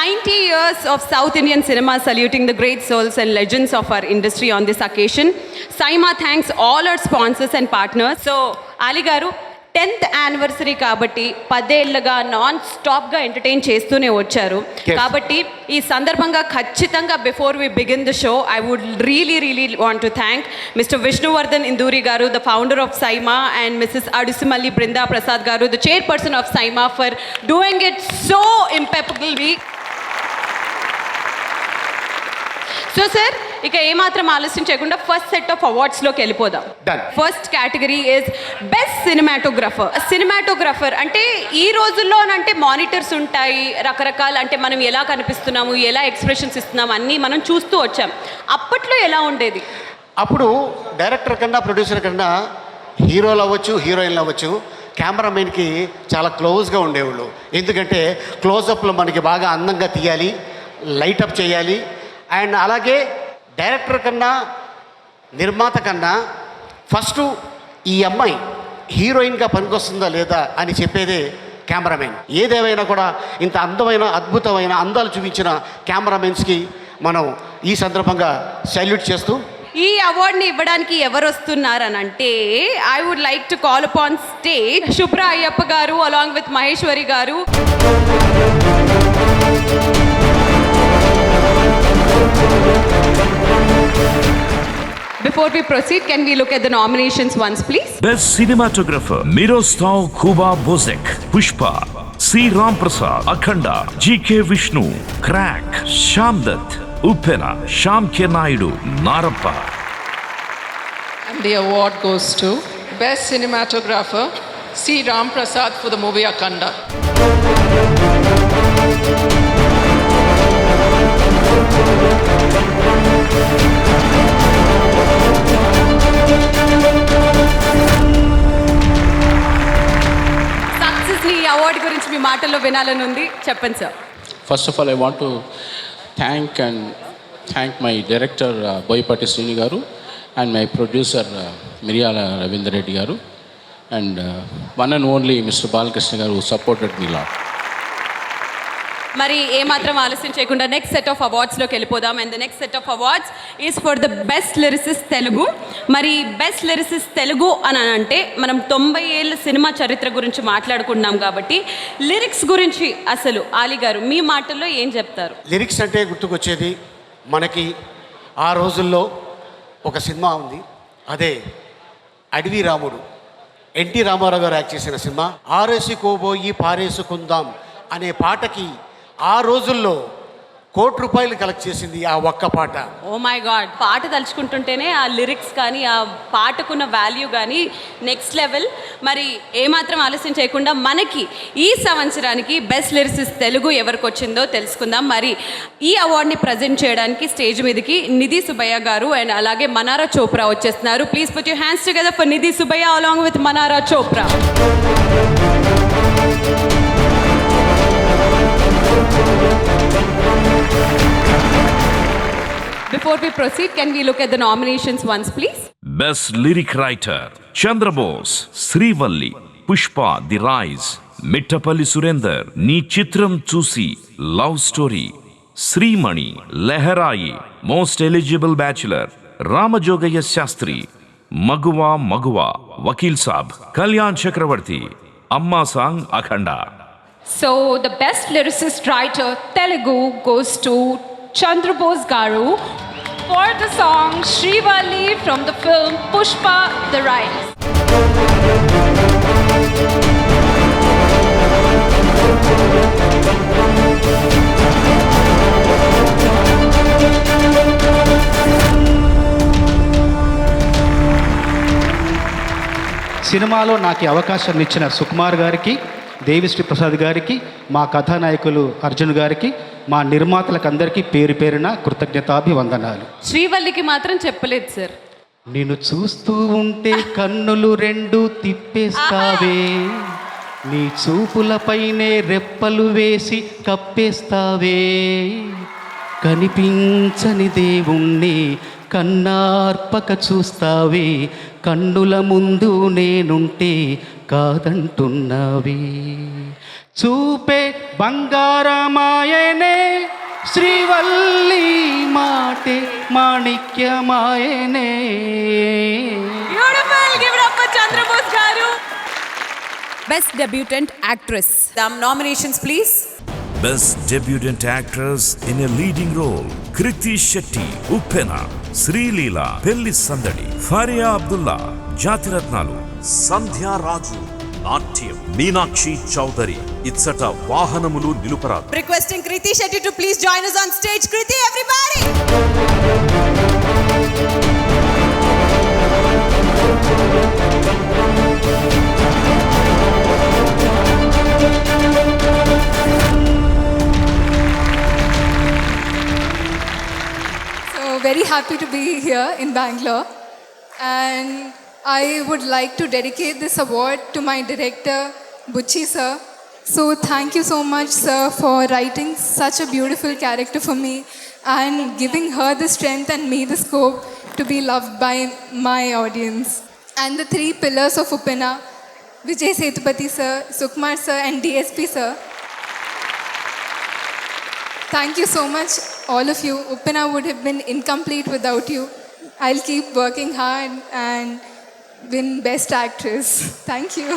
90 years of South Indian cinema saluting the great souls and legends of our industry on this occasion. Saima thanks all our sponsors and partners. So, Ali Garu, 10th anniversary కాబట్టి 10 ఏళ్ళుగా non స్టాప్గా entertain చేస్తూనే వచ్చారు. కాబట్టి ఈ సందర్భంగా ఖచ్చితంగా before we begin the show I would really want to thank mister Vishnuvardhan Induri garu, the founder of SIIMA, and mrs Adusumalli Brinda Prasad garu, the chairperson of SIIMA, for doing it so impeccably. So sir, ఇక ఏమాత్రం ఆలస్యం చేయకుండా ఫస్ట్ సెట్ ఆఫ్ అవార్డ్స్లోకి వెళ్ళిపోదాం. First category is best cinematographer. అంటే ఈ రోజుల్లోనంటే monitors ఉంటాయి, రకరకాల, అంటే మనం ఎలా కనిపిస్తున్నాము, ఎలా ఎక్స్ప్రెషన్స్ ఇస్తున్నాము అన్నీ మనం చూస్తూ వచ్చాం. అప్పట్లో ఎలా ఉండేది? అప్పుడు డైరెక్టర్ కన్నా ప్రొడ్యూసర్ కన్నా హీరోలు అవ్వచ్చు, హీరోయిన్లు అవ్వచ్చు, కెమెరామెన్కి చాలా క్లోజ్గా ఉండేవాళ్ళు. ఎందుకంటే క్లోజప్లో మనకి బాగా అందంగా తీయాలి, లైటప్ చేయాలి. అండ్ అలాగే డైరెక్టర్ కన్నా నిర్మాత కన్నా ఫస్ట్ ఈ అమ్మాయి హీరోయిన్గా పనికొస్తుందా లేదా అని చెప్పేదే కెమెరామెన్. ఏదేమైనా కూడా ఇంత అందమైన అద్భుతమైన అందాలు చూపించిన కెమెరామెన్స్కి మనం ఈ సందర్భంగా సల్యూట్ చేస్తూ, ఈ అవార్డుని ఇవ్వడానికి ఎవరు వస్తున్నారని అంటే I would like to call upon stage Shubhra Ayyappa గారు అలాంగ్ విత్ మహేశ్వరి గారు. Before we proceed, can we look at the nominations once, please? Best Cinematographer: Miroslav Kuba Bozek, Pushpa; C. Ram Prasad, Akhanda; G.K. Vishnu, Crack; Shamdat, Upena; Shyam K. Naidu, Narappa. And the award goes to Best Cinematographer, C. Ram Prasad, for the movie Akhanda. Award గురించి మీ మాటల్లో వినాలని ఉంది, చెప్పండి sir. First of all I want to thank my director Boyapati Srini గారు and my producer మిరియాల రవీందర్ రెడ్డి గారు and one and only mister Balakrishna గారు supported me lot. మరి ఏమాత్రం ఆలస్యం చేయకుండా నెక్స్ట్ సెట్ ఆఫ్ అవార్డ్స్లోకి వెళ్ళిపోదాం. And the next set of awards is for the best lyricist Telugu. మరి బెస్ట్ లిరిసిస్ట్ తెలుగు అని అంటే మనం 90 ఏళ్ళ సినిమా చరిత్ర గురించి మాట్లాడుకుంటున్నాం కాబట్టి లిరిక్స్ గురించి అసలు ఆలీ గారు మీ మాటల్లో ఏం చెప్తారు? లిరిక్స్ అంటే గుర్తుకొచ్చేది మనకి ఆ రోజుల్లో ఒక సినిమా ఉంది, అదే అడవి రాముడు. ఎన్టీ రామారావు గారు యాక్ట్ చేసిన సినిమా. ఆరేసుకోబోయి పారేసుకుందాం అనే పాటకి ఆ రోజుల్లో ₹1,00,00,000 కలెక్ట్ చేసింది ఆ ఒక్క పాట. ఓ మై గాడ్, పాట తలుచుకుంటుంటేనే ఆ లిరిక్స్ కానీ ఆ పాటకున్న వాల్యూ కానీ నెక్స్ట్ లెవెల్. మరి ఏమాత్రం ఆలస్యం చేయకుండా మనకి ఈ సంవత్సరానికి బెస్ట్ లిరిసిస్ట్ తెలుగు ఎవరికి వచ్చిందో తెలుసుకుందాం. మరి ఈ అవార్డుని ప్రజెంట్ చేయడానికి స్టేజ్ మీదకి నిధి సుబ్బయ్య గారు అండ్ అలాగే మనారా చోప్రా వచ్చేస్తున్నారు. Please put your hands together for Nidhi Subbaiah along with Manara Chopra. Before we proceed, can we look at the nominations once, please? Best Lyric Writer: Chandra Bose, Srivalli; Pushpa, The Rise; Mittapalli Surender, Nee Chitram Chusi, Love Story; Srimani, Leharayi, Most Eligible Bachelor; Ramajogaya Shastri, Maguwa, Vakil Saab; Kalyan Chakravarti, Amma Sang, Akhanda. So the best lyricist writer Telugu goes to Chandra Bose Garu for the song Srivalli from the film Pushpa, The Rise. సినిమాలో నాకు అవకాశం ఇచ్చిన సుకుమార్ గారికి, దేవిశ్రీ ప్రసాద్ గారికి, మా కథానాయకులు అర్జున్ గారికి, మా నిర్మాతలకు అందరికీ పేరు పేరున కృతజ్ఞతాభివందనాలు. శ్రీవల్లికి మాత్రం చెప్పలేదు సార్. నిన్ను చూస్తూ ఉంటే కన్నులు రెండు తిప్పేస్తావే, నీ చూపులపైనే రెప్పలు వేసి కప్పేస్తావే, కనిపించని దేవుణ్ణి కన్నార్పక చూస్తావి, కన్నుల ముందు నేనుంటే కాదంటున్నావి. చూపే బంగారమాయనే, శ్రీవల్లి మాటే మాణిక్యమాయనే. Beautiful. Give it up for Chandrabose garu. Best Debutant Actress. Some nominations please. Best Debutant Actress in a Leading Role: Kriti Shetty, Uppena; Sri Leela, Pelli Sandadi; Faria Abdullah, Jatiratnalu; సంధ్యా రాజు, నాట్యం; మీనాక్షి చౌదరి, ఇచ్చట వాహనములు నిలుపరాదు. Requesting Kriti Shetty to please join us on stage. Kriti, everybody. So very happy to be here in Bangalore, and I would like to dedicate this award to my director Bucci sir. So thank you so much sir for writing such a beautiful character for me and giving her the strength and me the scope to be loved by my audience. And the three pillars of Uppena, Vijay Sethupathi sir, Sukumar sir and DSP sir. Thank you so much, all of you. Uppena would have been incomplete without you. I'll keep working hard and win Best Actress. Thank you.